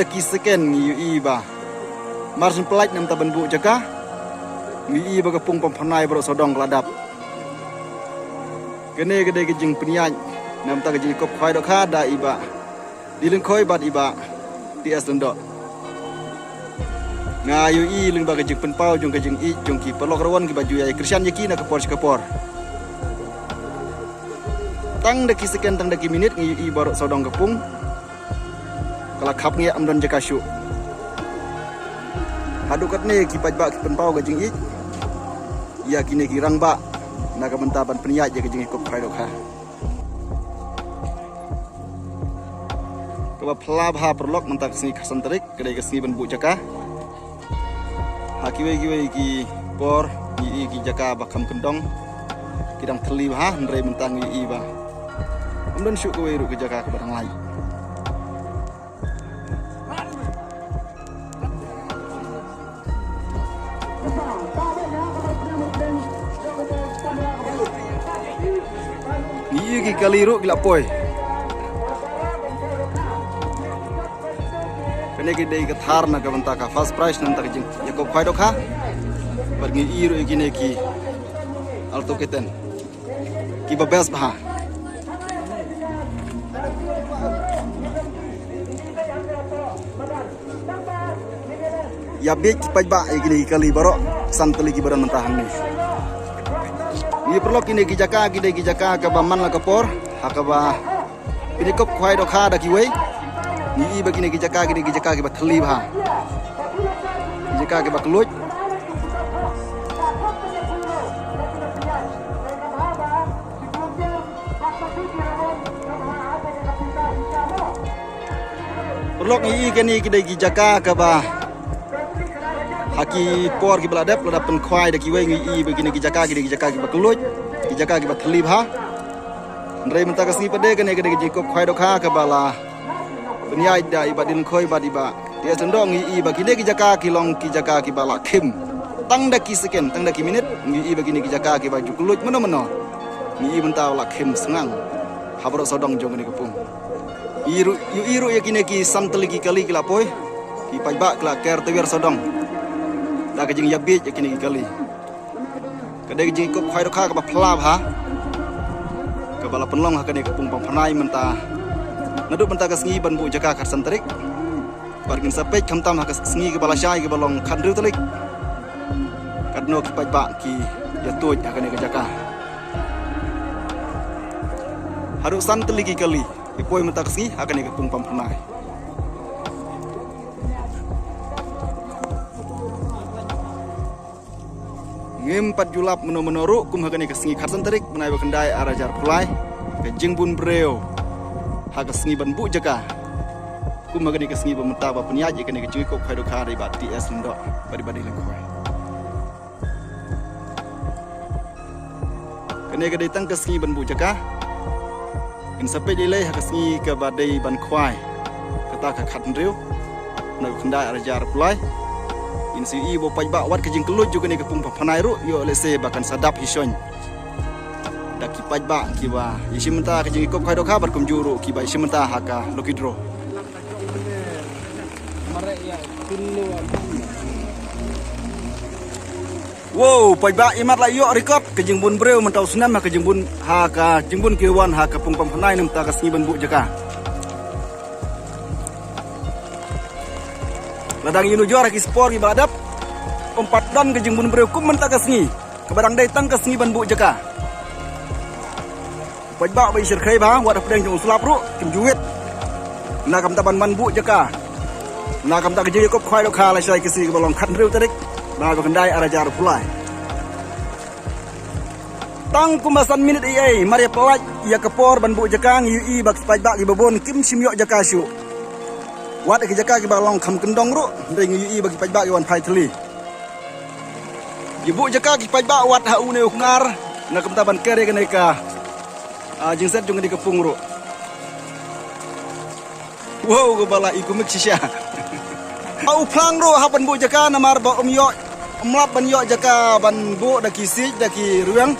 daki seken ngi ba marsen pelaj nam taban bu jaka ngi ba kapung pampanai bro sodong ladap kene gede gejing penyaj nam ta gejing kop khoi do kha da iba dileng khoi bat iba ts lendok nga leng ba gejing penpau jong gejing I jong ki pelok rawan ki baju ai kristian yaki na kapor tang daki seken tang daki minit ngi baro sodong kapung kala khap nge amdon jaka syu hadukat ne ki paj ba ki penpau ga jing I ya kine ki rang ba na ka mentaban penyaj je jing kop khai do kha ka ba phlab ha perlok mentak sni khasan tarik kedai ka sni ban bu jaka ha kiwe ki por I ki jaka ba kham kendong kidang thli ha ndre mentang I ba amdon syu ko ru ke jaka ka barang lai Ki kali ru gila poi kene ki dei ka thar na ka banta ka first prize nam tak jing ya ko khoi do kha barngi ru ki ne ki alto keten ki ba best ba ya bek paj ba ki kali baro santali ki baran mentahan ni Ia perlu kini gijaka ke baman la kapor hakaba ini kop khwai do kha da kiwe ni ba kini gijaka ke ba thli ba gijaka ke ba kluj perlu kini gijaka ke ba haki por ki beladap pen khwai da kiwe ngi begini ki jaka ki bakuluj ki jaka ki bathli bha ndrei menta ka sni pade kane kade ki kop khwai do kha ka bala penyai da ibadin khoi badiba dia sendong ngi bagini ki jaka ki long ki jaka ki bala khim tang da ki seken tang da ki minit ngi begini ki jaka ki baju kuluj meno ngi menta la khim sengang habro sodong jong ni kapung iru ya kine ki samteli ki kali ki lapoi ki pajba kla ker tewir sodong da ka jing yabi je kini kali kadai jing kop khai do kha ka ba phlab ha ka bala penlong ha kane kapung pampanai menta nadu menta ka sngi ban bu jaka khat santarik bargin sapek khamtam ha ka sngi ka bala shai ka balong khandru talik kadno ki paj ba ki ya toj ha kane ka jaka haru santali ki kali ipoi menta ka sngi ha kane kapung pampanai Ngem 4 julap menoru kum hagani ka sngi khatsan tarik menai bakandai arajar pulai ke jingbun breo ha ka sngi ban bu jaka kum hagani ka sngi bamenta ba penyaj ikani ka jingi kop khai do kha ri ba ts lendok badi leng khoi kene ka dei tang ka sngi ban bu jaka in sape dei ha ka sngi ka ba dei ban khwai kata ka khat ndriu na bakandai arajar pulai insi bo paj ba wat kejing keluj juga ni kapung phanai ru yo lese bahkan sadap hison daki paj ba ki ba isimenta kejing kop khai do kha bar kum juru ki ba isimenta haka lokidro wow paj ba imat la yo rekop kejing bun breu mentau sunam ha kejing bun haka jingbun kiwan ha kapung phanai nem ta kasngi ban bu jaka ladang inu juara ki spor ki badap 4 dan ke jingbun breu kum menta kasngi ke barang dai tang kasngi ban bu jaka paj ba bai sir khai ba wat pedang jong sulap ru kim juwet na kam taban man bu jaka na kam ta ke ji kop khoi do kha la sai ki si balong khan reu tarik ba ba kandai arajar pulai tang kumasan minit ai mari pelaj ya kapor ban bu jaka ngi bak paj ba ki babon kim simyo jaka syu wat ki jaka ki balong kham kendong ru ring yu bagi paj ba ki wan phai thli ibu jaka ki paj ba wat ha u ne ngar na kam ta ban kere ke ka jing set jung di kapung ru wow go bala iku mik sisya au phlang ru ha ban bu jaka na mar ba yo mlap ban yo jaka ban bu da ki si da ki ruang